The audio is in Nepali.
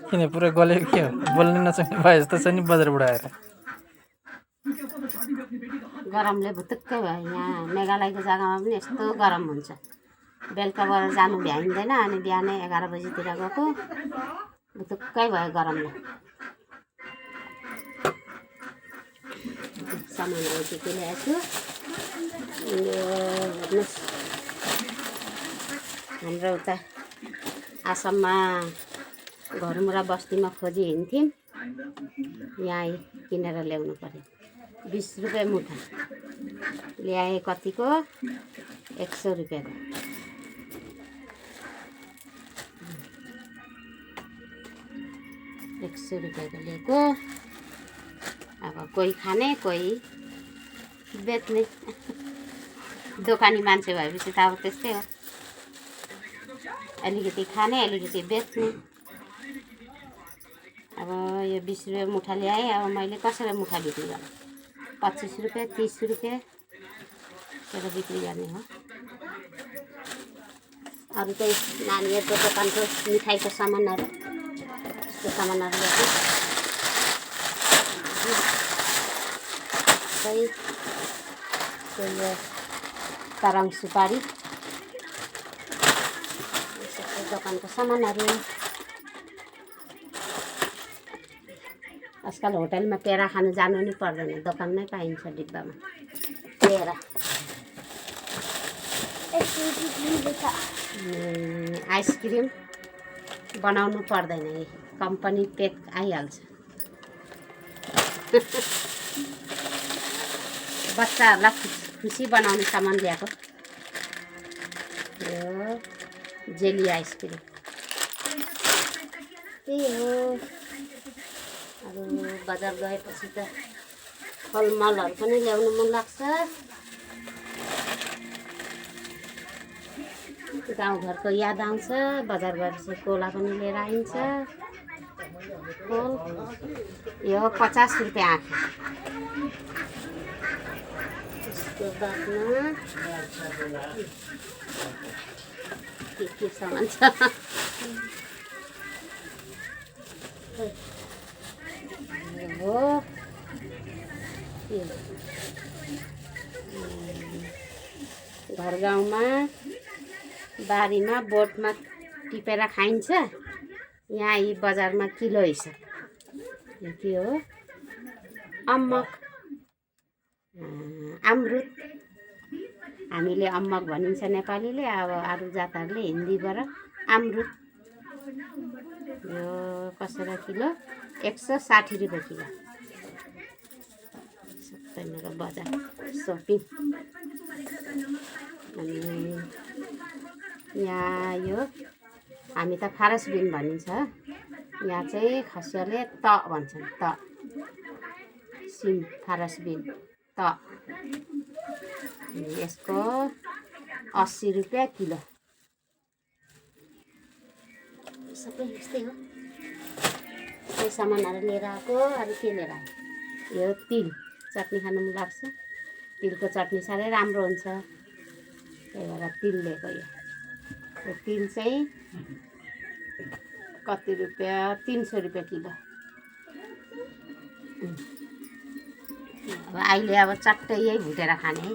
किन पुरै गल्यो के हो बोल्नै नसक्ने भए जस्तो छ नि बजारबाट आएर गरमले भुतुक्कै भयो यहाँ मेघालयको जग्गामा पनि यस्तो गरम हुन्छ बेलुकाबाट जानु भ्याइँदैन अनि बिहानै 11 बजीतिर गएको भुतुक्कै भयो गरमले सामानहरू के के ल्याएको छु यो हेर्नुहोस् हाम्रो उता आसाममा घरमुरा बस्तीमा खोजी हिँड्थ्यौँ यहाँ किनेर ल्याउनु पर्यो 20 रुपियाँ मुठा ल्याए कतिको 100 रुपियाँको 100 रुपियाँको ल्याएको अब कोही खाने कोही बेच्ने दोकानी मान्छे भएपछि त अब त्यस्तै हो अलिकति खाने अलिकति बेच्ने अब यो 20 रुपियाँ मुठा ल्याएँ अब मैले कसरी मुठा बिक्री गर्ने 25 रुपियाँ 30 रुपियाँ त्यसरी बिक्री गर्ने हो अरू चाहिँ नानीहरूको दोकानको मिठाईको सामानहरू यस्तो सामानहरू ल्याएको यो ताराङ सुपारी दोकानको सामानहरू आजकल होटलमा पेरा खानु जानु नि पर्दैन दोकानमै पाइन्छ डिब्बामा पेरा आइसक्रिम बनाउनु पर्दैन है कम्पनी पेक आइहाल्छ बच्चाहरूलाई खुसी बनाउने सामान ल्याएको यो जेली आइसक्रिम त्यही हो अब बजार गएपछि त फलमलहरू पनि ल्याउनु मन लाग्छ गाउँघरको याद आउँछ बजार गएपछि कोला पनि लिएर आइन्छ कोल यो 50 रुपियाँ आँखा त्यसको बादमा के सामान छ हो घर गाउँमा बारीमा बोटमा टिपेर खाइन्छ यहाँ यी बजारमा किलो हिसाब यो के हो अम्मक अमरुद हामीले अम्मक भनिन्छ नेपालीले अब अरू जातहरूले हिन्दीबाट अमरुद यो कसरी किलो 160 रुपियाँ किलो सबै मेरो बजार सपिङ अनि यहाँ यो हामी त फारस बिन भनिन्छ यहाँ चाहिँ खसियाले त भन्छन् त सिम फारस बिन त यसको 80 रुपियाँ किलो सबै यस्तै हो यही सामानहरू लिएर आएको अरू के लिएर आयो यो तिल चटनी खानु मन लाग्छ तिलको चटनी साह्रै राम्रो हुन्छ त्यही भएर तिल लिएको यो तिल चाहिँ कति रुपियाँ 300 रुपियाँ किलो अब अहिले अब चट्टै यही भुटेर खाने है